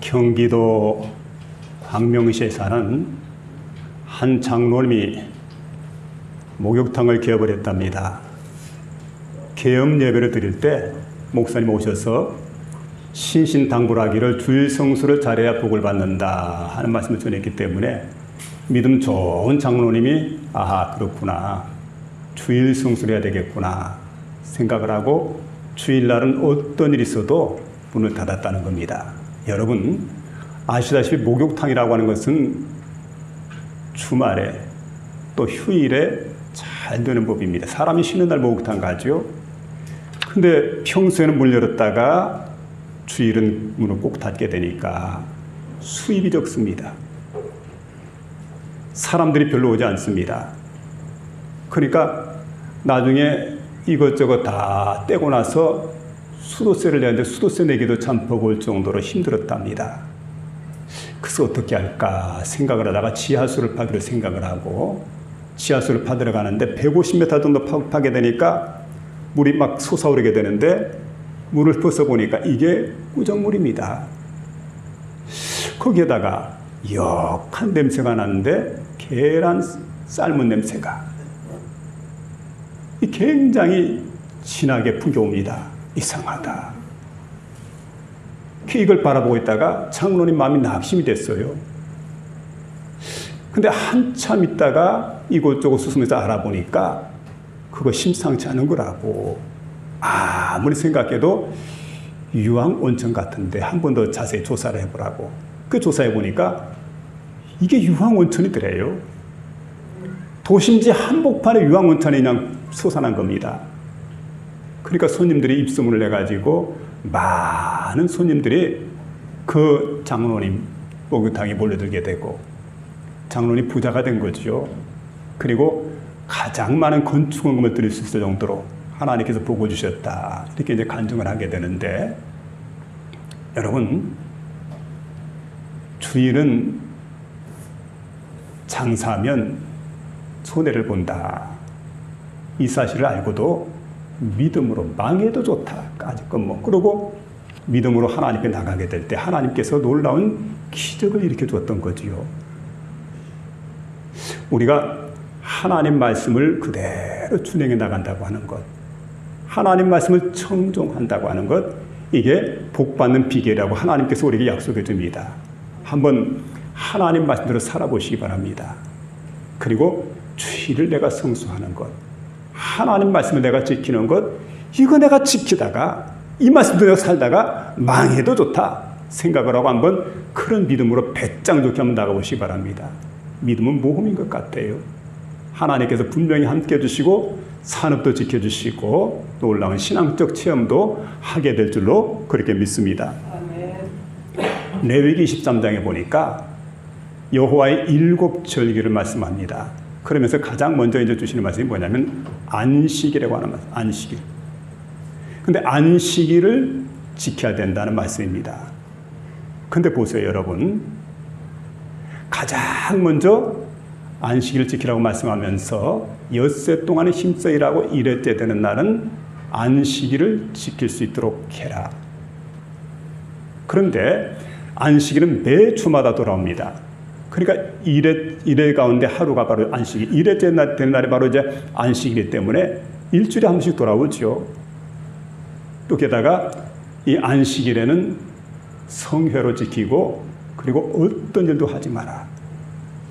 경기도 광명시에 사는 한 장로님이 목욕탕을 개업했답니다. 개업 예배를 드릴 때 목사님 오셔서 신신당부하기를 주일 성수를 잘해야 복을 받는다 하는 말씀을 전했기 때문에 믿음 좋은 장로님이 아하 그렇구나, 주일 성수를 해야 되겠구나 생각을 하고 주일날은 어떤 일이 있어도 문을 닫았다는 겁니다. 여러분 아시다시피 목욕탕이라고 하는 것은 주말에 또 휴일에 잘 되는 법입니다. 사람이 쉬는 날 목욕탕 가죠. 근데 평소에는 문 열었다가 주일은 문을 꼭 닫게 되니까 수입이 적습니다. 사람들이 별로 오지 않습니다. 그러니까 나중에 이것저것 다 떼고 나서 수도세를 내는데 수도세 내기도 참 버거울 정도로 힘들었답니다. 그래서 어떻게 할까 생각을 하다가 지하수를 파기로 생각을 하고 지하수를 파들어 가는데 150m 정도 파게 되니까 물이 막 솟아오르게 되는데 물을 벗어보니까 이게 꾸정물입니다. 거기에다가 역한 냄새가 나는데 계란 삶은 냄새가 굉장히 진하게 풍겨옵니다. 이상하다. 이걸 바라보고 있다가 장로님 마음이 낙심이 됐어요. 근데 한참 있다가 이곳저곳 수습해서 알아보니까 그거 심상치 않은 거라고. 아무리 생각해도 유황온천 같은데 한 번 더 자세히 조사를 해보라고. 그 조사해 보니까 이게 유황온천이더래요. 도심지 한복판에 유황온천이 그냥 솟아난 겁니다. 그러니까 손님들이 입소문을 내가지고 많은 손님들이 그 장로님 목욕탕에 몰려들게 되고 장로님 부자가 된 거죠. 그리고 가장 많은 건축원금을 드릴 수 있을 정도로 하나님께서 복을 주셨다. 이렇게 이제 간증을 하게 되는데, 여러분, 주일은 장사하면 손해를 본다. 이 사실을 알고도 믿음으로 망해도 좋다까지 그러고 믿음으로 하나님께 나가게 될 때 하나님께서 놀라운 기적을 일으켜 주었던 거지요. 우리가 하나님 말씀을 그대로 준행해 나간다고 하는 것, 하나님 말씀을 청종한다고 하는 것, 이게 복받는 비결이라고 하나님께서 우리에게 약속해 줍니다. 한번 하나님 말씀대로 살아보시기 바랍니다. 그리고 주일을 내가 성수하는 것, 하나님 말씀을 내가 지키는 것, 이거 내가 지키다가 이 말씀대로 내가 살다가 망해도 좋다 생각을 하고 한번 그런 믿음으로 배짱 좋게 한번 나가보시기 바랍니다. 믿음은 모험인 것 같아요. 하나님께서 분명히 함께 해주시고 산업도 지켜주시고 놀라운 신앙적 체험도 하게 될 줄로 그렇게 믿습니다. 레위기 23장에 보니까 여호와의 7절기를 말씀합니다. 그러면서 가장 먼저 이제 주시는 말씀이 뭐냐면 안식일이라고 하는 말씀, 안식일. 근데 안식일을 지켜야 된다는 말씀입니다. 근데 보세요, 여러분. 가장 먼저 안식일을 지키라고 말씀하면서 엿새 동안에 힘써 일하고 일회째 되는 날은 안식일을 지킬 수 있도록 해라. 그런데 안식일은 매 주마다 돌아옵니다. 그러니까 일회 가운데 하루가 바로 안식일, 일회째 되는 날이 바로 이제 안식일이기 때문에 일주일에 한 번씩 돌아오죠. 또 게다가 이 안식일에는 성회로 지키고 그리고 어떤 일도 하지 마라.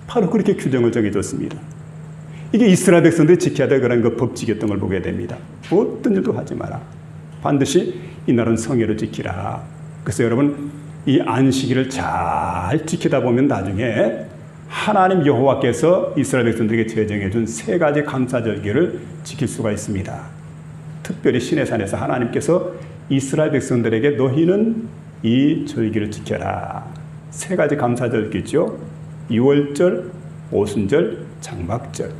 바로 그렇게 규정을 정해줬습니다. 이게 이스라엘 백성들이 지켜야 될 그런 그 법칙이었던 걸 보게 됩니다. 어떤 일도 하지 마라. 반드시 이날은 성회를 지키라. 그래서 여러분 이 안식일을 잘 지키다 보면 나중에 하나님 여호와께서 이스라엘 백성들에게 제정해 준 3가지 감사절기를 지킬 수가 있습니다. 특별히 시내산에서 하나님께서 이스라엘 백성들에게 너희는 이 절기를 지켜라. 3가지 감사절기죠. 유월절, 오순절, 장막절.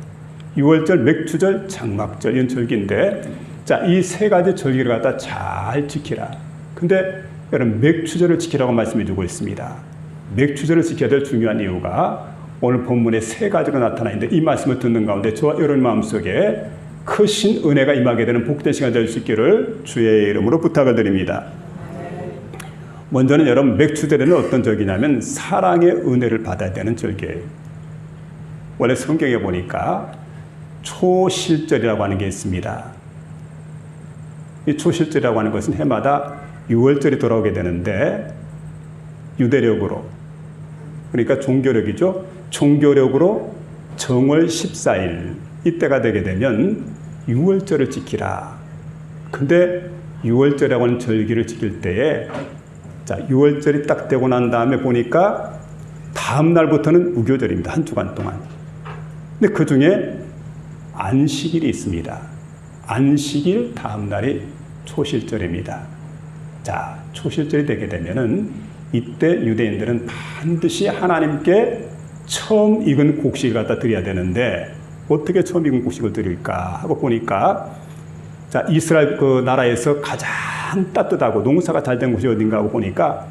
유월절, 맥추절, 장막절 이런 절기인데, 자, 이 3가지 절기를 갖다 잘 지키라. 근데 여러분 맥추절을 지키라고 말씀해 주고 있습니다. 맥추절을 지켜야 될 중요한 이유가 오늘 본문에 3가지로 나타나 있는데 이 말씀을 듣는 가운데 저와 여러분 마음속에 크신 은혜가 임하게 되는 복된 시간 될 수 있기를 주의 이름으로 부탁을 드립니다. 먼저는 여러분 맥주절에는 어떤 절기냐면 사랑의 은혜를 받아야 되는 절기예요. 원래 성경에 보니까 초실절이라고 하는 게 있습니다. 이 초실절이라고 하는 것은 해마다 6월절이 돌아오게 되는데 유대력으로, 그러니까 종교력이죠. 종교력으로 정월 14일 이때가 되게 되면 6월절을 지키라. 근데 6월절이라고 하는 절기를 지킬 때에 6월절이 딱 되고 난 다음에 보니까 다음 날부터는 무교절입니다. 한 주간 동안. 근데 그 중에 안식일이 있습니다. 안식일 다음 날이 초실절입니다. 자, 초실절이 되게 되면은 이때 유대인들은 반드시 하나님께 처음 익은 곡식을 갖다 드려야 되는데 어떻게 처음 익은 곡식을 드릴까 하고 보니까 자, 이스라엘 그 나라에서 가장 따뜻하고 농사가 잘 된 곳이 어딘가 하고 보니까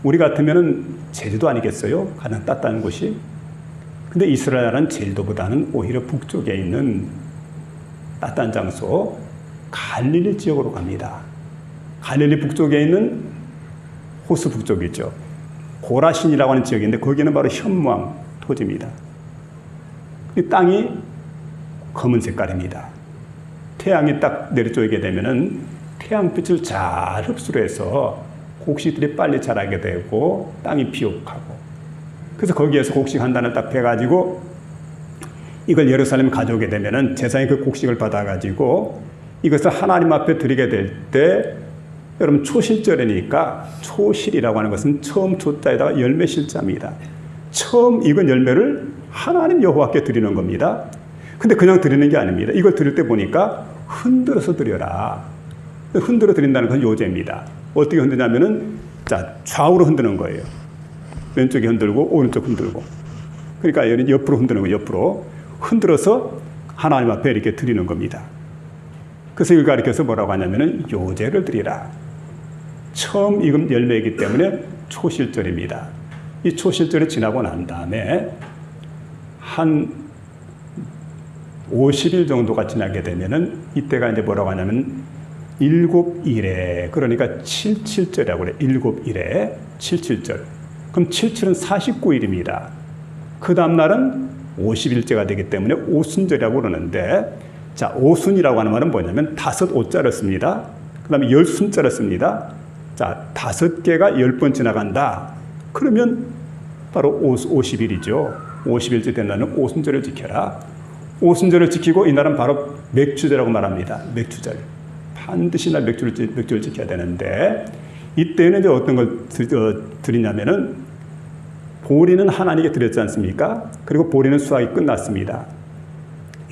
우리 같으면은 제주도 아니겠어요? 가장 따뜻한 곳이. 근데 이스라엘 나라는 제주도보다는 오히려 북쪽에 있는 따뜻한 장소 갈릴리 지역으로 갑니다. 갈릴리 북쪽에 있는 호수 북쪽이죠. 고라신이라고 하는 지역인데 거기는 바로 현무암 토지입니다. 이 땅이 검은 색깔입니다. 태양이 딱 내리쬐게 되면은 태양빛을 잘 흡수를 해서 곡식들이 빨리 자라게 되고 땅이 비옥하고, 그래서 거기에서 곡식 한 단을 딱 베가지고 이걸 예루살렘에 가져오게 되면은 제사장이 그 곡식을 받아가지고 이것을 하나님 앞에 드리게 될 때, 여러분 초실절이니까 초실이라고 하는 것은 처음 조자에다가 열매 실자입니다. 처음 익은 열매를 하나님 여호와께 드리는 겁니다. 근데 그냥 드리는 게 아닙니다. 이걸 드릴 때 보니까 흔들어서 드려라. 흔들어 드린다는 건 요제입니다. 어떻게 흔드냐면은 자, 좌우로 흔드는 거예요. 왼쪽에 흔들고 오른쪽 흔들고. 그러니까 옆으로 흔드는 거예요. 옆으로 흔들어서 하나님 앞에 이렇게 드리는 겁니다. 그래서 이걸 가리켜서 뭐라고 하냐면은 요제를 드리라. 처음 익은 열매이기 때문에 초실절입니다. 이 초실절이 지나고 난 다음에 한 50일 정도가 지나게 되면은 이때가 이제 뭐라고 하냐면 일곱일에, 그러니까 77절이라고 그래요. 일곱일에 77절. 그럼 77은 49일입니다. 그 다음 날은 50일째가 되기 때문에 오순절이라고 그러는데, 자, 오순이라고 하는 말은 뭐냐면 5오자를 씁니다. 그 다음에 10순자를 씁니다. 자, 5개가 10번 지나간다. 그러면 바로 50일이죠. 50일째 된 날은 오순절을 지켜라. 오순절을 지키고 이날은 바로 맥주절이라고 말합니다. 맥주절. 반드시 날 맥주를 지켜야 되는데, 이때는 이제 어떤 걸 드리냐면은 보리는 하나님께 드렸지 않습니까? 그리고 보리는 수확이 끝났습니다.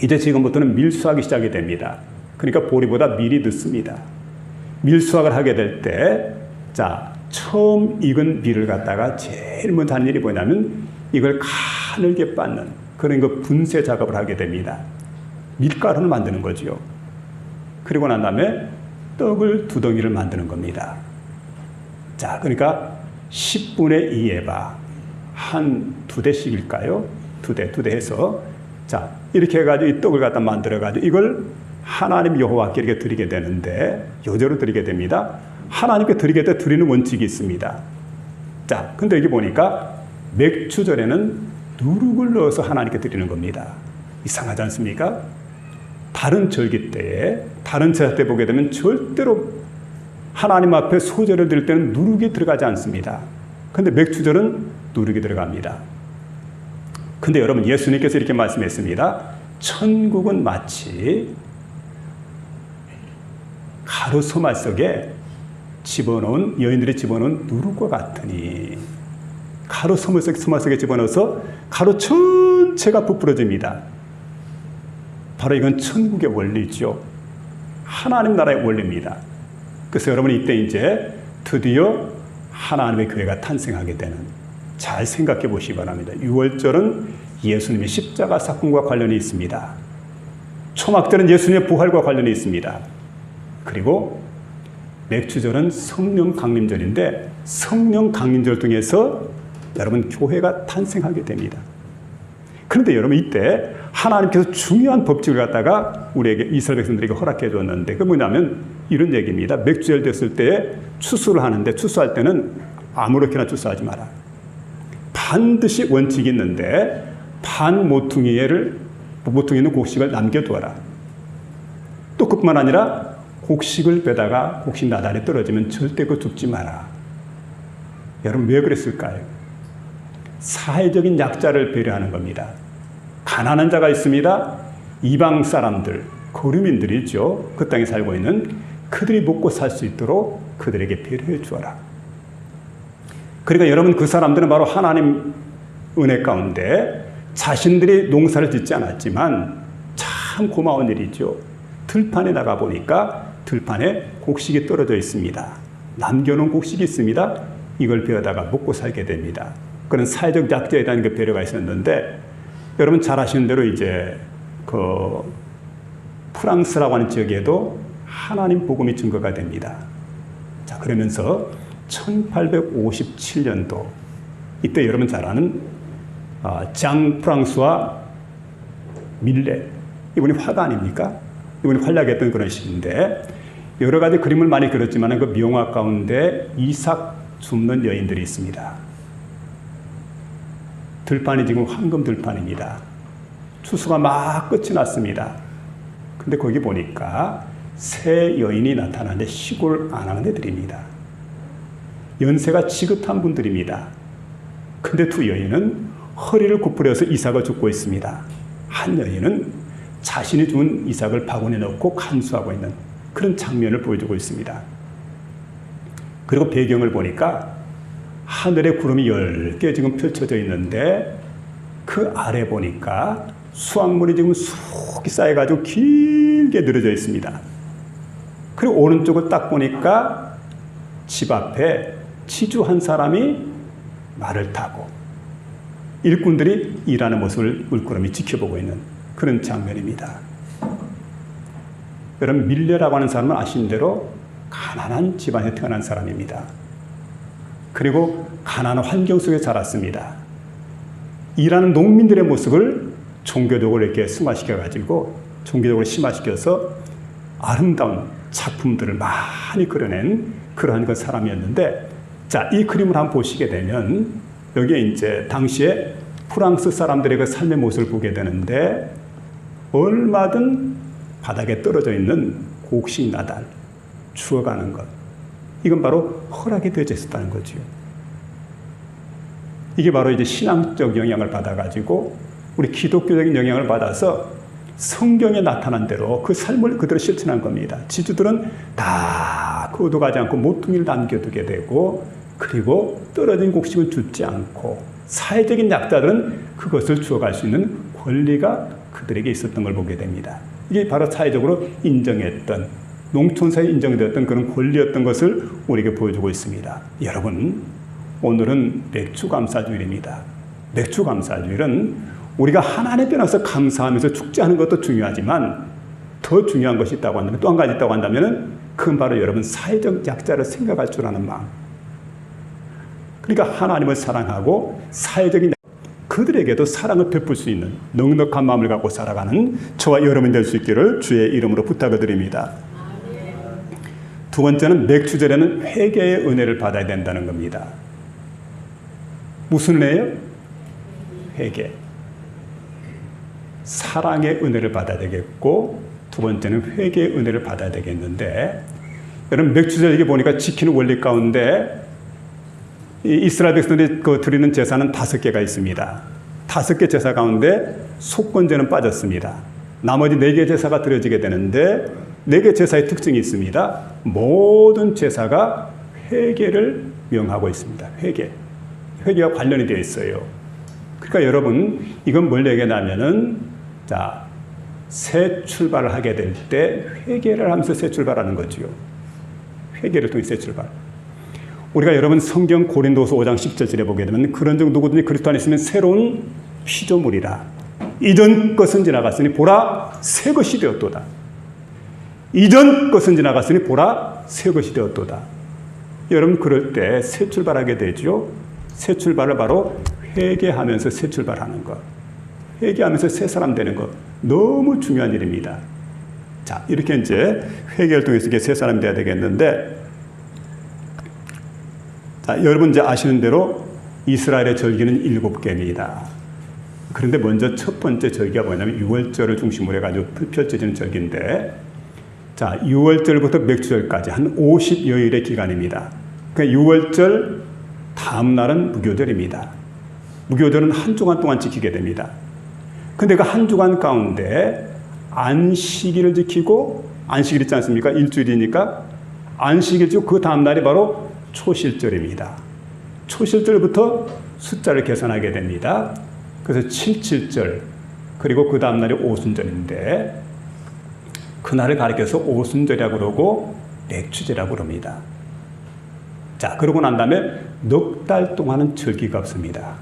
이제 지금부터는 밀수확이 시작이 됩니다. 그러니까 보리보다 밀이 늦습니다. 밀수확을 하게 될 때, 자, 처음 익은 밀을 갖다가 제일 먼저 하는 일이 뭐냐면 이걸 가늘게 빻는 그런 거 분쇄 작업을 하게 됩니다. 밀가루를 만드는 거죠. 그리고 난 다음에 떡을 2덩이를 만드는 겁니다. 자, 그러니까 10분의 2에바 한 2대씩일까요? 2대 해서, 자, 이렇게 해가지고 이 떡을 갖다 만들어가지고 이걸 하나님 여호와께 이렇게 드리게 되는데, 요제로 드리게 됩니다. 하나님께 드리게 때 드리는 원칙이 있습니다. 자, 근데 여기 보니까 맥주절에는 누룩을 넣어서 하나님께 드리는 겁니다. 이상하지 않습니까? 다른 절기 때에, 다른 제사 때 보게 되면 절대로 하나님 앞에 소제를 드릴 때는 누룩이 들어가지 않습니다. 근데 맥주절은 누룩이 들어갑니다. 근데 여러분, 예수님께서 이렇게 말씀했습니다. 천국은 마치 가루 소말 속에 여인들이 집어넣은 누룩과 같으니, 가루 소말 속에 집어넣어서 가루 전체가 부풀어집니다. 바로 이건 천국의 원리죠. 하나님 나라의 원리입니다. 그래서 여러분, 이때 이제 드디어 하나님의 교회가 탄생하게 되는, 잘 생각해 보시기 바랍니다. 6월절은 예수님의 십자가 사건과 관련이 있습니다. 초막절은 예수님의 부활과 관련이 있습니다. 그리고 맥주절은 성령 강림절인데, 성령 강림절 통해서 여러분 교회가 탄생하게 됩니다. 그런데 여러분, 이때 하나님께서 중요한 법칙을 갖다가 우리에게, 이스라엘 백성들에게 허락해 줬는데, 그게 뭐냐면 이런 얘기입니다. 맥주절 됐을 때 추수를 하는데, 추수할 때는 아무렇게나 출사하지 마라. 반드시 원칙이 있는데 반 모퉁이는 곡식을 남겨두어라. 또 그뿐만 아니라 곡식을 빼다가 곡식 나달에 떨어지면 절대 그거 줍지 마라. 여러분 왜 그랬을까요? 사회적인 약자를 배려하는 겁니다. 가난한 자가 있습니다. 이방 사람들, 거류민들이죠. 그 땅에 살고 있는 그들이 먹고 살 수 있도록 그들에게 배려해 주어라. 그러니까 여러분 그 사람들은 바로 하나님 은혜 가운데 자신들이 농사를 짓지 않았지만 참 고마운 일이죠. 들판에 나가 보니까 들판에 곡식이 떨어져 있습니다. 남겨놓은 곡식이 있습니다. 이걸 베어다가 먹고 살게 됩니다. 그런 사회적 약자에 대한 그 배려가 있었는데 여러분 잘 아시는 대로 이제 그 프랑스라고 하는 지역에도 하나님 복음이 증거가 됩니다. 자, 그러면서 1857년도 이때 여러분 잘 아는 장 프랑스와 밀레, 이분이 화가 아닙니까? 이분이 활약했던 그런 시기인데 여러 가지 그림을 많이 그렸지만 그 명화 가운데 이삭 줍는 여인들이 있습니다. 들판이 지금 황금 들판입니다. 추수가 막 끝이 났습니다. 근데 거기 보니까 세 여인이 나타나는데 시골 안 하는 애들입니다. 연세가 지긋한 분들입니다. 근데 두 여인은 허리를 구부려서 이삭을 줍고 있습니다. 한 여인은 자신이 준 이삭을 바구니에 넣고 간수하고 있는 그런 장면을 보여주고 있습니다. 그리고 배경을 보니까 하늘에 구름이 10개 지금 펼쳐져 있는데 그 아래 보니까 수확물이 지금 수북이 쌓여가지고 길게 늘어져 있습니다. 그리고 오른쪽을 딱 보니까 집 앞에 치주 한 사람이 말을 타고 일꾼들이 일하는 모습을 물끄러미 지켜보고 있는 그런 장면입니다. 여러분 밀레라고 하는 사람은 아시는 대로 가난한 집안에 태어난 사람입니다. 그리고 가난한 환경 속에 자랐습니다. 일하는 농민들의 모습을 종교적으로 이렇게 승화시켜가지고 종교적으로 심화시켜서 아름다운 작품들을 많이 그려낸 그러한 그 사람이었는데, 자, 이 그림을 한번 보시게 되면 여기에 이제 당시에 프랑스 사람들의 그 삶의 모습을 보게 되는데 얼마든 바닥에 떨어져 있는 곡식 나달 주워가는 것, 이건 바로 허락이 되어져 있었다는 거죠. 이게 바로 이제 신앙적 영향을 받아가지고 우리 기독교적인 영향을 받아서 성경에 나타난 대로 그 삶을 그대로 실천한 겁니다. 지주들은 다 거둬가지 않고 모퉁이를 남겨두게 되고, 그리고 떨어진 곡식을 줍지 않고 사회적인 약자들은 그것을 주워갈 수 있는 권리가 그들에게 있었던 걸 보게 됩니다. 이게 바로 사회적으로 인정했던, 농촌사회에 인정되었던 그런 권리였던 것을 우리에게 보여주고 있습니다. 여러분, 오늘은 맥주감사주일입니다. 맥주감사주일은 우리가 하나님께 나서 감사하면서 축제하는 것도 중요하지만 더 중요한 것이 있다고 한다면, 또 한 가지 있다고 한다면 그건 바로 여러분 사회적 약자를 생각할 줄 아는 마음. 그러니까 하나님을 사랑하고 사회적인 그들에게도 사랑을 베풀 수 있는 넉넉한 마음을 갖고 살아가는 저와 여러분이 될 수 있기를 주의 이름으로 부탁을 드립니다. 두 번째는 맥주절에는 회개의 은혜를 받아야 된다는 겁니다. 무슨 은혜예요? 회개. 사랑의 은혜를 받아야 되겠고, 두 번째는 회개의 은혜를 받아야 되겠는데, 여러분 맥주절 이게 보니까 지키는 원리 가운데 이스라엘 백성들이 드리는 제사는 5개가 있습니다. 5개 제사 가운데 속건제는 빠졌습니다. 나머지 4개 제사가 드려지게 되는데 4개 제사의 특징이 있습니다. 모든 제사가 회개를 명하고 있습니다. 회개와 관련이 되어 있어요. 그러니까 여러분, 이건 뭘 얘기하냐면은, 자, 새 출발을 하게 될 때 회개를 하면서 새 출발하는 거지요. 회개를 통해 새 출발. 우리가 여러분 성경 고린도서 5장 10절에 보게 되면 그런 적 누구든지 그리스도 안에 있으면 새로운 피조물이라. 이전 것은 지나갔으니 보라 새 것이 되었도다. 이전 것은 지나갔으니 보라 새 것이 되었도다. 여러분 그럴 때 새 출발하게 되죠. 새 출발을 바로 회개하면서 새 출발하는 것. 회개하면서 새 사람 되는 것. 너무 중요한 일입니다. 자, 이렇게 이제 회개를 통해서 새 사람이 돼야 되겠는데, 자, 여러분 이제 아시는 대로 이스라엘의 절기는 7개입니다. 그런데 먼저 첫 번째 절기가 뭐냐면 6월절을 중심으로 해가지고 펼쳐지는 절기인데, 자, 6월절부터 맥추절까지 한 50여일의 기간입니다. 그러니까 6월절 다음 날은 무교절입니다. 무교절은 한 주간 동안 지키게 됩니다. 근데 그 한 주간 가운데 안식일을 지키고, 안식일 있지 않습니까? 일주일이니까 안식일 지키고 그 다음 날이 바로 초실절입니다. 초실절부터 숫자를 계산하게 됩니다. 그래서 77절, 그리고 그 다음 날이 오순절인데, 그날을 가리켜서 오순절이라고 그러고 맥추절이라고 그럽니다. 자, 그러고 난 다음에 넉 달 동안은 절기가 없습니다.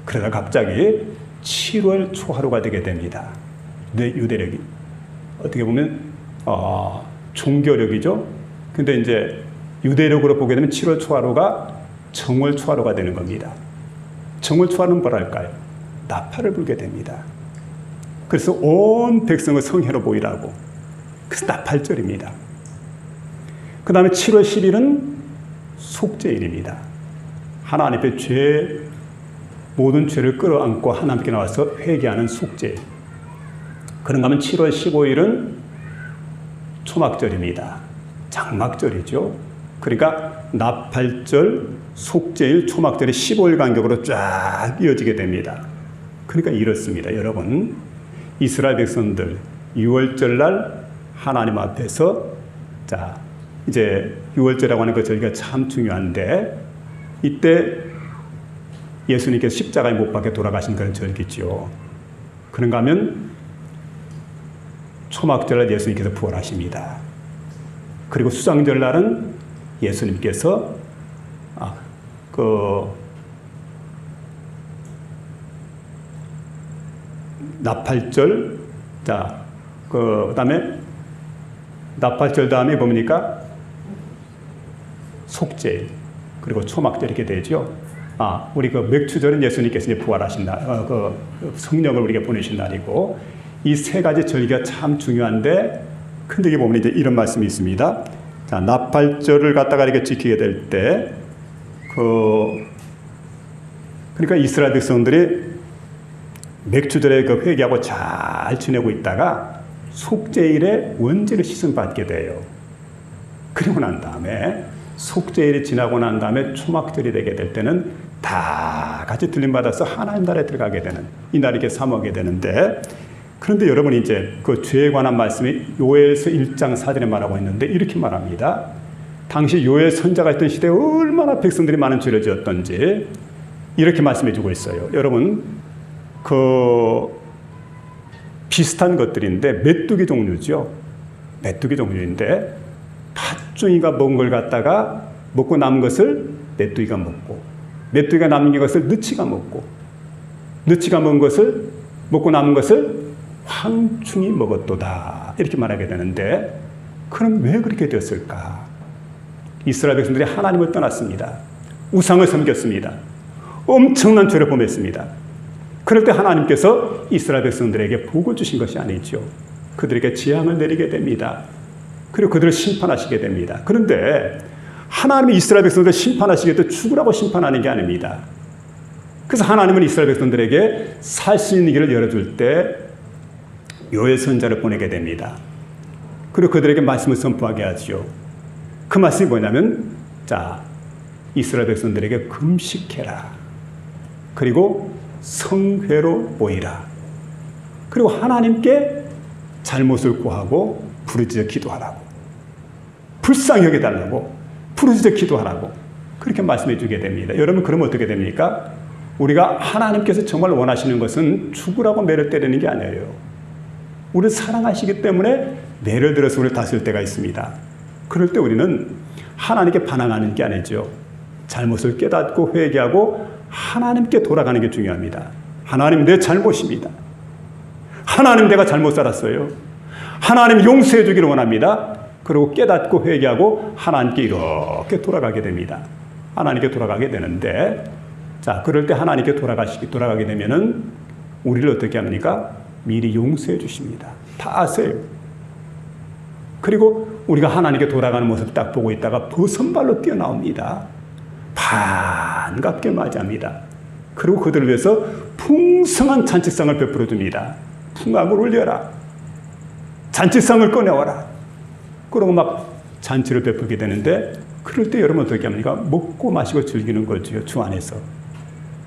그러다 갑자기 7월 초하루가 되게 됩니다. 유대력이 어떻게 보면 종교력이죠. 근데 이제 유대력으로 보게 되면 7월 초하루가 정월 초하루가 되는 겁니다. 정월 초하루는 뭐랄까요? 나팔을 불게 됩니다. 그래서 온 백성을 성회로 보이라고. 그래서 나팔절입니다. 그 다음에 7월 10일은 속죄일입니다. 하나님 앞에 모든 죄를 끌어안고 하나님께 나와서 회개하는 속죄일. 그런가 하면 7월 15일은 초막절입니다. 장막절이죠. 그러니까 나팔절, 속죄일, 초막절이 15일 간격으로 쫙 이어지게 됩니다. 그러니까 이렇습니다. 여러분, 이스라엘 백성들 6월절 날 하나님 앞에서, 자, 이제 6월절이라고 하는 그 절기가 참 중요한데, 이때 예수님께서 십자가에 못 박혀 돌아가신 그런 절기죠. 그런가 하면 초막절날 예수님께서 부활하십니다. 그리고 수장절날은 예수님께서 나팔절, 자, 그 다음에 나팔절 다음에 뭡니까? 속죄일, 그리고 초막절 이렇게 되죠. 우리 그 맥추절은 예수님께서 이제 부활하신 날, 그 성령을 우리에게 보내신 날이고, 이 세 가지 절기가 참 중요한데, 근데 이게 보면 이제 이런 말씀이 있습니다. 자, 나팔절을 갖다가 이렇게 지키게 될 때, 그러니까 이스라엘 백성들이 맥추절에 그 회개하고 잘 지내고 있다가 속죄일에 원죄를 씻음받게 돼요. 그리고 난 다음에 속죄일이 지나고 난 다음에 초막절이 되게 될 때는 다 같이 들림받아서 하나님 나라에 들어가게 되는, 이 날이 이렇게 삼하게 되는데, 그런데 여러분이 이제 그 죄에 관한 말씀이 요엘서 1장 4절에 말하고 있는데 이렇게 말합니다. 당시 요엘 선자가 있던 시대에 얼마나 백성들이 많은 죄를 지었던지 이렇게 말씀해 주고 있어요. 여러분, 비슷한 것들인데 메뚜기 종류죠. 메뚜기 종류인데 팥종이가 먹은 걸 갖다가 먹고 남은 것을 메뚜기가 먹고, 메뚜기가 남긴 것을 느치가 먹고, 느치가 먹은 것을 먹고 남은 것을 황충이 먹었도다, 이렇게 말하게 되는데, 그럼 왜 그렇게 되었을까? 이스라엘 백성들이 하나님을 떠났습니다. 우상을 섬겼습니다. 엄청난 죄를 범했습니다. 그럴 때 하나님께서 이스라엘 백성들에게 복을 주신 것이 아니죠. 그들에게 재앙을 내리게 됩니다. 그리고 그들을 심판하시게 됩니다. 그런데 하나님이 이스라엘 백성들을 심판하시게 될 때 죽으라고 심판하는 게 아닙니다. 그래서 하나님은 이스라엘 백성들에게 살 수 있는 길을 열어줄 때 요엘 선자를 보내게 됩니다. 그리고 그들에게 말씀을 선포하게 하죠. 그 말씀이 뭐냐면, 자, 이스라엘 백성들에게 금식해라. 그리고 성회로 모이라. 그리고 하나님께 잘못을 고하고 부르짖어 기도하라고. 불쌍히 여겨달라고 부르짖어 기도하라고. 그렇게 말씀해 주게 됩니다. 여러분, 그러면 어떻게 됩니까? 우리가 하나님께서 정말 원하시는 것은 죽으라고 매를 때리는 게 아니에요. 우리를 사랑하시기 때문에 매를 들어서 우리를 다스릴 때가 있습니다. 그럴 때 우리는 하나님께 반항하는 게 아니죠. 잘못을 깨닫고 회개하고 하나님께 돌아가는 게 중요합니다. 하나님, 내 잘못입니다. 하나님, 내가 잘못 살았어요. 하나님, 용서해 주기를 원합니다. 그리고 깨닫고 회개하고 하나님께 이렇게 돌아가게 됩니다. 하나님께 돌아가게 되는데, 자, 그럴 때 하나님께 돌아가게 되면은 우리를 어떻게 합니까? 미리 용서해 주십니다. 다 아세요. 그리고 우리가 하나님께 돌아가는 모습 딱 보고 있다가 버선발로 뛰어나옵니다. 반갑게 맞이합니다. 그리고 그들을 위해서 풍성한 잔치상을 베풀어 줍니다. 풍악을 울려라. 잔치상을 꺼내와라. 그러고 막 잔치를 베풀게 되는데, 그럴 때 여러분 어떻게 합니까? 먹고 마시고 즐기는 거죠, 주 안에서.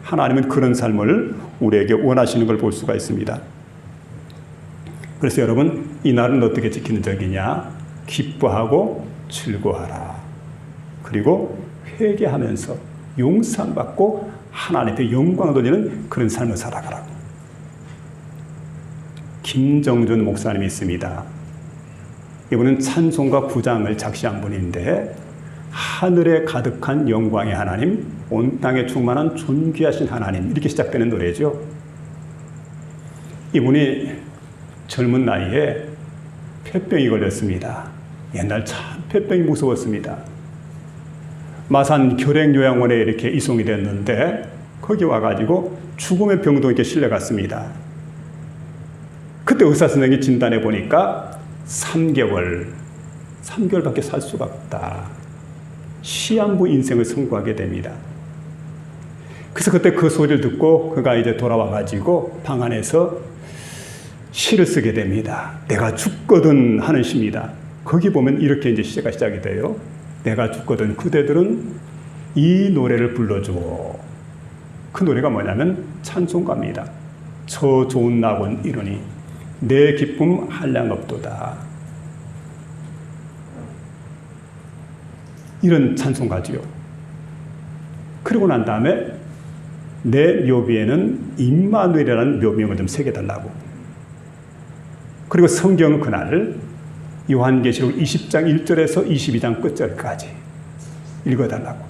하나님은 그런 삶을 우리에게 원하시는 걸 볼 수가 있습니다. 그래서 여러분, 이 날은 어떻게 지키는 적이냐? 기뻐하고 즐거워하라. 그리고 회개하면서 용서받고 하나님 앞에 영광을 돌리는 그런 삶을 살아가라고. 김정준 목사님이 있습니다. 이분은 찬송가 9장을 작시한 분인데, 하늘에 가득한 영광의 하나님, 온 땅에 충만한 존귀하신 하나님, 이렇게 시작되는 노래죠. 이분이 젊은 나이에 폐병이 걸렸습니다. 옛날 참 폐병이 무서웠습니다. 마산 결핵요양원에 이렇게 이송이 됐는데, 거기 와가지고 죽음의 병동에 이렇게 실려갔습니다. 그때 의사 선생님이 진단해 보니까 3개월밖에 살 수가 없다. 시한부 인생을 선고하게 됩니다. 그래서 그때 그 소리를 듣고 그가 이제 돌아와가지고 방 안에서 시를 쓰게 됩니다. 내가 죽거든 하는 시입니다. 거기 보면 이렇게 이제 시가 시작이 돼요. 내가 죽거든 그대들은 이 노래를 불러줘. 그 노래가 뭐냐면 찬송가입니다. 저 좋은 낙원 이러니 내 기쁨 한량없도다. 이런 찬송가지요. 그러고 난 다음에 내 묘비에는 임마누엘이라는 묘명을 좀 새겨달라고. 그리고 성경은 그날 요한계시록 20장 1절에서 22장 끝절까지 읽어달라고.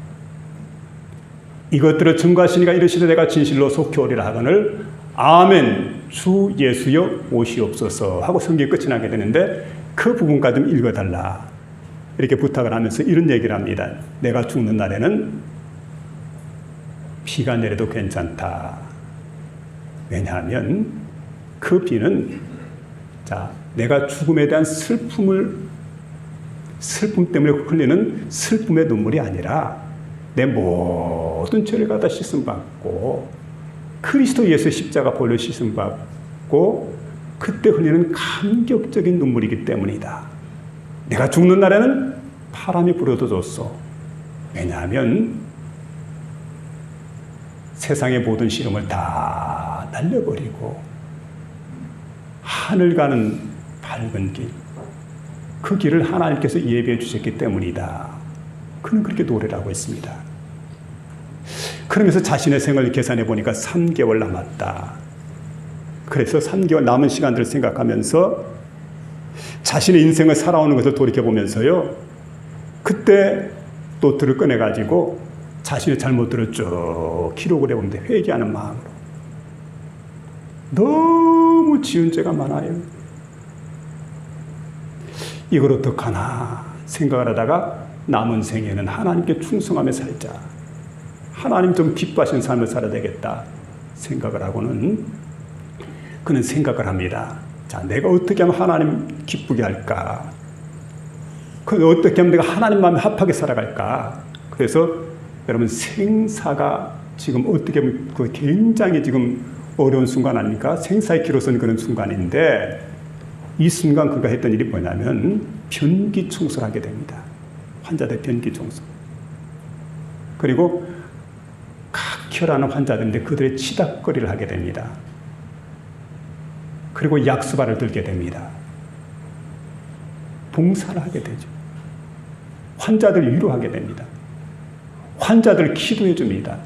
이것들을 증거하시니가 이르시되 내가 진실로 속히 오리라 하거늘 아멘 주 예수여 오시옵소서 하고 성경이 끝이 나게 되는데, 그 부분까지 좀 읽어달라 이렇게 부탁을 하면서 이런 얘기를 합니다. 내가 죽는 날에는 비가 내려도 괜찮다. 왜냐하면 그 비는 내가 죽음에 대한 슬픔 때문에 흘리는 슬픔의 눈물이 아니라 내 모든 죄를 갖다 씻음받고 그리스도 예수의 십자가 볼로 씻음받고 그때 흘리는 감격적인 눈물이기 때문이다. 내가 죽는 날에는 바람이 불어도 좋소. 왜냐하면 세상의 모든 시름을 다 날려버리고 하늘 가는 밝은 길, 그 길을 하나님께서 예비해 주셨기 때문이다. 그는 그렇게 노래를 하고 있습니다. 그러면서 자신의 생을 계산해 보니까 3개월 남았다. 그래서 3개월 남은 시간들을 생각하면서 자신의 인생을 살아오는 것을 돌이켜보면서요, 그때 노트를 꺼내가지고 자신의 잘못들을 쭉 기록을 해보는데 회개하는 마음으로. 너무 지은 죄가 많아요. 이걸 어떡하나 생각을 하다가 남은 생에는 하나님께 충성하며 살자. 하나님 좀 기뻐하시는 삶을 살아야 되겠다 생각을 하고는 그는 생각을 합니다. 자, 내가 어떻게 하면 하나님 기쁘게 할까? 어떻게 하면 내가 하나님 마음에 합하게 살아갈까? 그래서 여러분 생사가 지금 어떻게 보면 그 굉장히 지금 어려운 순간 아닙니까? 생사의 기로서는 그런 순간인데 이 순간 그가 했던 일이 뭐냐면 변기 청소를 하게 됩니다. 환자들 변기 청소. 그리고 각혈하는 환자들인데 그들의 치닥거리를 하게 됩니다. 그리고 약수발을 들게 됩니다. 봉사를 하게 되죠. 환자들을 위로하게 됩니다. 환자들을 기도해 줍니다.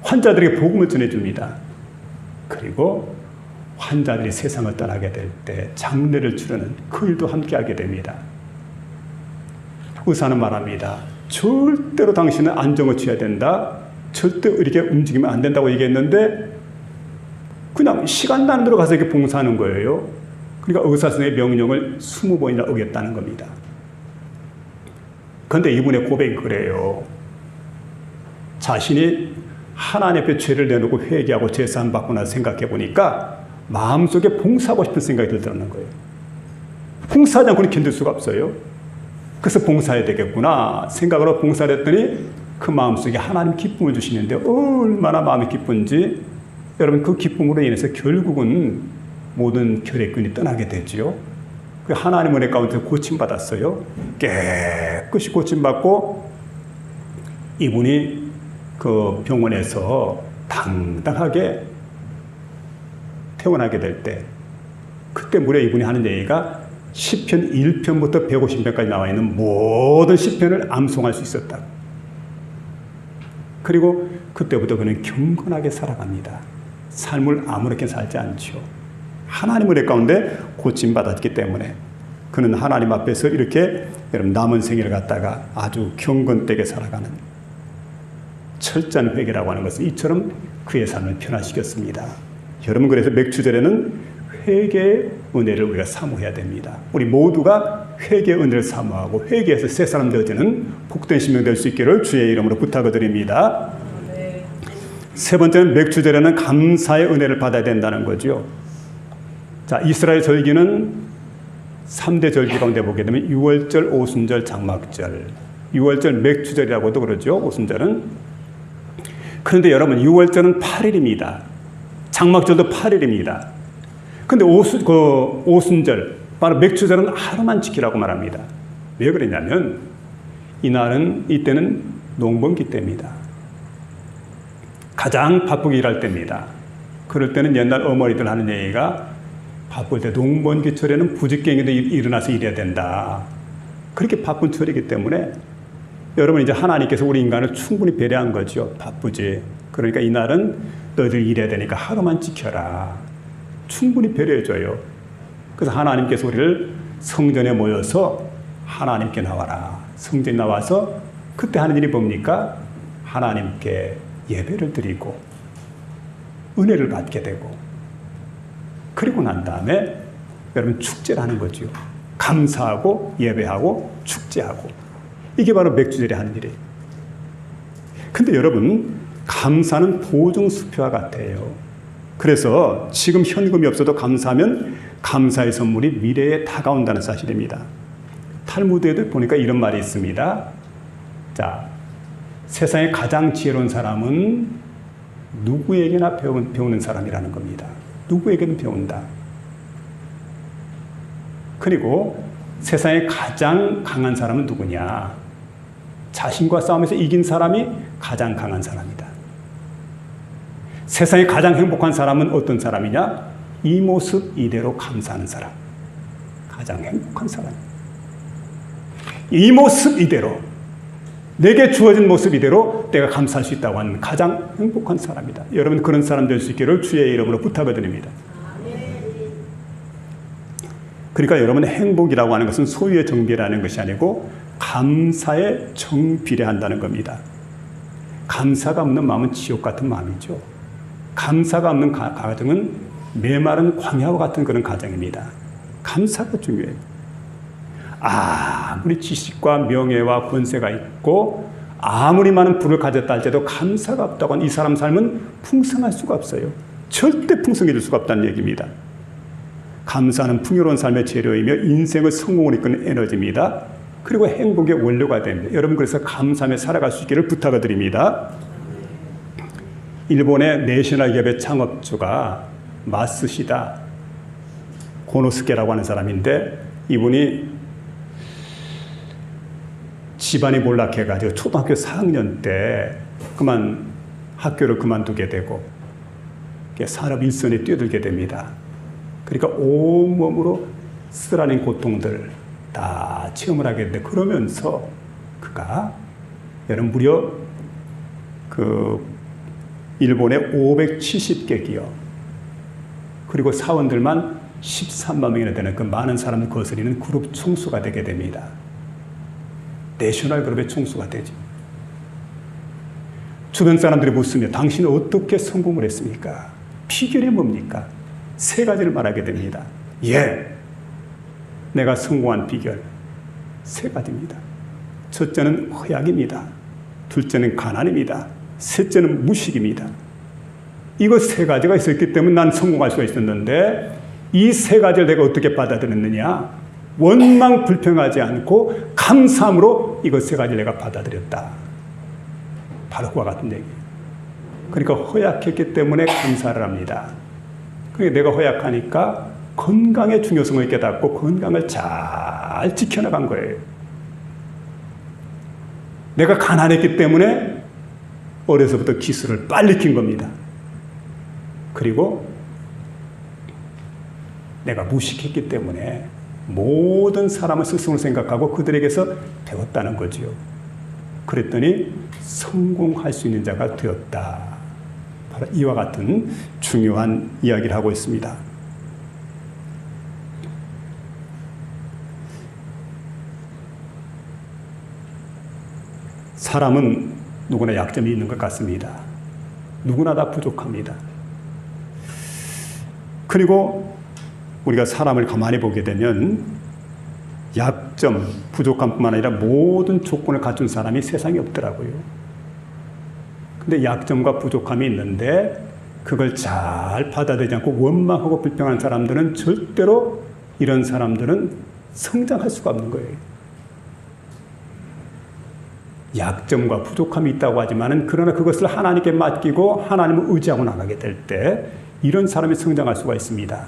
환자들에게 복음을 전해줍니다. 그리고 환자들이 세상을 떠나게 될 때 장례를 치르는 그 일도 함께 하게 됩니다. 의사는 말합니다. 절대로 당신은 안정을 취해야 된다. 절대 이렇게 움직이면 안 된다고 얘기했는데 그냥 시간 나는 대로 가서 이렇게 봉사하는 거예요. 그러니까 의사 선생님의 명령을 20번이나 어겼다는 겁니다. 그런데 이분의 고백이 그래요. 자신이 하나님 앞에 죄를 내놓고 회개하고 제사함 받고 나서 생각해 보니까 마음속에 봉사하고 싶은 생각이 들더라는 거예요. 봉사하지 않고는 견딜 수가 없어요. 그래서 봉사해야 되겠구나 생각으로 봉사를 했더니 그 마음속에 하나님 기쁨을 주시는데 얼마나 마음이 기쁜지 여러분 그 기쁨으로 인해서 결국은 모든 결핵균이 떠나게 되지요. 그 하나님 은혜 가운데 고침받았어요. 깨끗이 고침받고 이분이 그 병원에서 당당하게 퇴원하게 될 때 그때 무려 이분이 하는 얘기가 시편 1편부터 150편까지 나와 있는 모든 시편을 암송할 수 있었다. 그리고 그때부터 그는 경건하게 살아갑니다. 삶을 아무렇게 살지 않죠. 하나님 은혜 가운데 고침받았기 때문에 그는 하나님 앞에서 이렇게 여러분 남은 생애를 갖다가 아주 경건되게 살아가는 철저한 회개라고 하는 것은 이처럼 그의 삶을 변화시켰습니다. 여러분 그래서 맥주절에는 회개의 은혜를 우리가 사모해야 됩니다. 우리 모두가 회개의 은혜를 사모하고 회개해서 새 사람 되어지는 복된 신명 될 수 있기를 주의 이름으로 부탁을 드립니다. 세 번째는 맥주절에는 감사의 은혜를 받아야 된다는 거죠. 자, 이스라엘 절기는 3대 절기 가운데 보게 되면 유월절, 오순절, 장막절. 유월절 맥주절이라고도 그러죠. 오순절은. 그런데 여러분 유월절은 8일입니다. 장막절도 8일입니다. 근데 오순절, 바로 맥주절은 하루만 지키라고 말합니다. 왜 그러냐면 이때는 농번기 때입니다. 가장 바쁘게 일할 때입니다. 그럴 때는 옛날 어머니들 하는 얘기가 바쁠 때 농번기철에는 부지깽이도 일어나서 일해야 된다. 그렇게 바쁜 철이기 때문에 여러분 이제 하나님께서 우리 인간을 충분히 배려한 거죠. 바쁘지. 그러니까 이날은 너희들 일해야 되니까 하루만 지켜라. 충분히 배려해줘요. 그래서 하나님께서 우리를 성전에 모여서 하나님께 나와라. 성전에 나와서 그때 하는 일이 뭡니까? 하나님께 예배를 드리고 은혜를 받게 되고 그리고 난 다음에 여러분 축제를 하는 거죠. 감사하고 예배하고 축제하고 이게 바로 맥주절에 하는 일이에요. 근데 여러분 감사는 보증수표와 같아요. 그래서 지금 현금이 없어도 감사하면 감사의 선물이 미래에 다가온다는 사실입니다. 탈무드에도 보니까 이런 말이 있습니다. 자, 세상에 가장 지혜로운 사람은 누구에게나 배우는 사람이라는 겁니다. 누구에게는 배운다. 그리고 세상에 가장 강한 사람은 누구냐? 자신과 싸움에서 이긴 사람이 가장 강한 사람이다. 세상에 가장 행복한 사람은 어떤 사람이냐? 이 모습 이대로 감사하는 사람. 가장 행복한 사람. 이 모습 이대로, 내게 주어진 모습 이대로 내가 감사할 수 있다고 하는 가장 행복한 사람이다. 여러분 그런 사람 될 수 있기를 주의 이름으로 부탁을 드립니다. 그러니까 여러분 행복이라고 하는 것은 소유의 정비라는 것이 아니고 감사에 정비례한다는 겁니다. 감사가 없는 마음은 지옥 같은 마음이죠. 감사가 없는 가정은 메마른 광야와 같은 그런 가정입니다. 감사가 중요해요. 아무리 지식과 명예와 권세가 있고 아무리 많은 부를 가졌다 할지라도 감사가 없다고 하는 이 사람 삶은 풍성할 수가 없어요. 절대 풍성해질 수가 없다는 얘기입니다. 감사는 풍요로운 삶의 재료이며 인생의 성공을 이끄는 에너지입니다. 그리고 행복의 원료가 됩니다. 여러분 그래서 감사하며 살아갈 수 있기를 부탁을 드립니다. 일본의 내셔널 기업의 창업주가 마쓰시다 고노스케라고 하는 사람인데 이분이 집안이 몰락해가지고 초등학교 4학년 때 학교를 그만두게 되고 산업 일선에 뛰어들게 됩니다. 그러니까 온몸으로 쓰라린 고통들 다 체험을 하게 되는데 그러면서 그가 여러분 무려 일본의 570개 기업 그리고 사원들만 13만 명이나 되는 그 많은 사람을 거스리는 그룹 총수가 되게 됩니다. 내셔널 그룹의 총수가 되죠. 주변 사람들이 묻습니다. 당신은 어떻게 성공을 했습니까? 비결이 뭡니까? 세 가지를 말하게 됩니다. 내가 성공한 비결 세 가지입니다. 첫째는 허약입니다. 둘째는 가난입니다. 셋째는 무식입니다. 이거 세 가지가 있었기 때문에 난 성공할 수가 있었는데 이 세 가지를 내가 어떻게 받아들였느냐? 원망 불평하지 않고 감사함으로 이것 세 가지를 내가 받아들였다. 바로 그와 같은 얘기예요. 그러니까 허약했기 때문에 감사를 합니다. 그러니까 내가 허약하니까 건강의 중요성을 깨닫고 건강을 잘 지켜나간 거예요. 내가 가난했기 때문에 어려서부터 기술을 빨리 킨 겁니다. 그리고 내가 무식했기 때문에 모든 사람을 스승으로 생각하고 그들에게서 배웠다는 거지요. 그랬더니 성공할 수 있는 자가 되었다. 바로 이와 같은 중요한 이야기를 하고 있습니다. 사람은 누구나 약점이 있는 것 같습니다. 누구나 다 부족합니다. 그리고 우리가 사람을 가만히 보게 되면 약점, 부족함뿐만 아니라 모든 조건을 갖춘 사람이 세상에 없더라고요. 근데 약점과 부족함이 있는데 그걸 잘 받아들이지 않고 원망하고 불평하는 사람들은 절대로 이런 사람들은 성장할 수가 없는 거예요. 약점과 부족함이 있다고 하지만은 그러나 그것을 하나님께 맡기고 하나님을 의지하고 나가게 될 때 이런 사람이 성장할 수가 있습니다.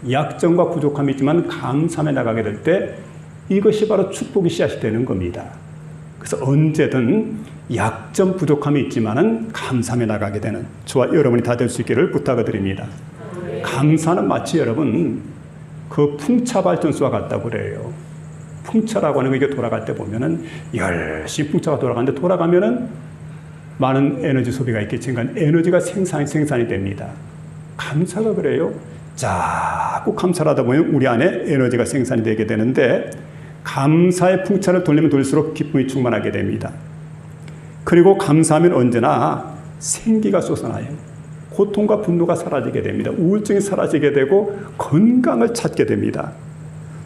약점과 부족함이 있지만 감사함에 나가게 될 때 이것이 바로 축복의 씨앗이 되는 겁니다. 그래서 언제든 약점, 부족함이 있지만은 감사함에 나가게 되는 저와 여러분이 다 될 수 있기를 부탁을 드립니다. 감사는 마치 여러분 그 풍차 발전소와 같다고 그래요. 풍차라고 하는 거 이게 돌아갈 때 보면은 열심히 풍차가 돌아가는데 돌아가면은 많은 에너지 소비가 있겠지만 에너지가 생산이 됩니다. 감사가 그래요. 자꾸 감사를 하다 보면 우리 안에 에너지가 생산이 되게 되는데 감사의 풍차를 돌리면 돌릴수록 기쁨이 충만하게 됩니다. 그리고 감사하면 언제나 생기가 솟아나요. 고통과 분노가 사라지게 됩니다. 우울증이 사라지게 되고 건강을 찾게 됩니다.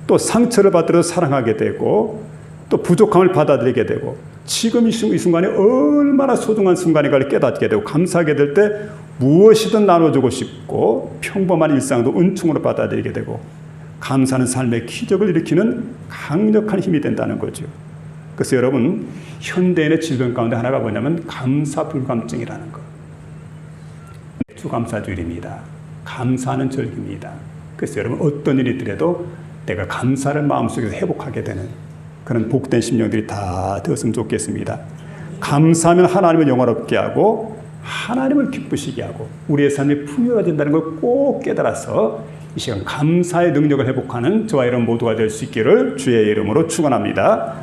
또 상처를 받들어 사랑하게 되고 또 부족함을 받아들이게 되고 지금 이 순간이 얼마나 소중한 순간인가를 깨닫게 되고 감사하게 될 때 무엇이든 나눠주고 싶고 평범한 일상도 은총으로 받아들이게 되고 감사는 삶의 기적을 일으키는 강력한 힘이 된다는 거죠. 그래서 여러분 현대인의 질병 가운데 하나가 뭐냐면 감사불감증이라는 거. 주감사주일입니다. 감사하는 절기입니다. 그래서 여러분 어떤 일이 있더라도 내가 감사를 마음속에서 회복하게 되는 그런 복된 심령들이 다 되었으면 좋겠습니다. 감사하면 하나님을 영화롭게 하고 하나님을 기쁘시게 하고 우리의 삶이 풍요해진다는 걸 꼭 깨달아서 이 시간 감사의 능력을 회복하는 저와 여러분 모두가 될 수 있기를 주의 이름으로 축원합니다.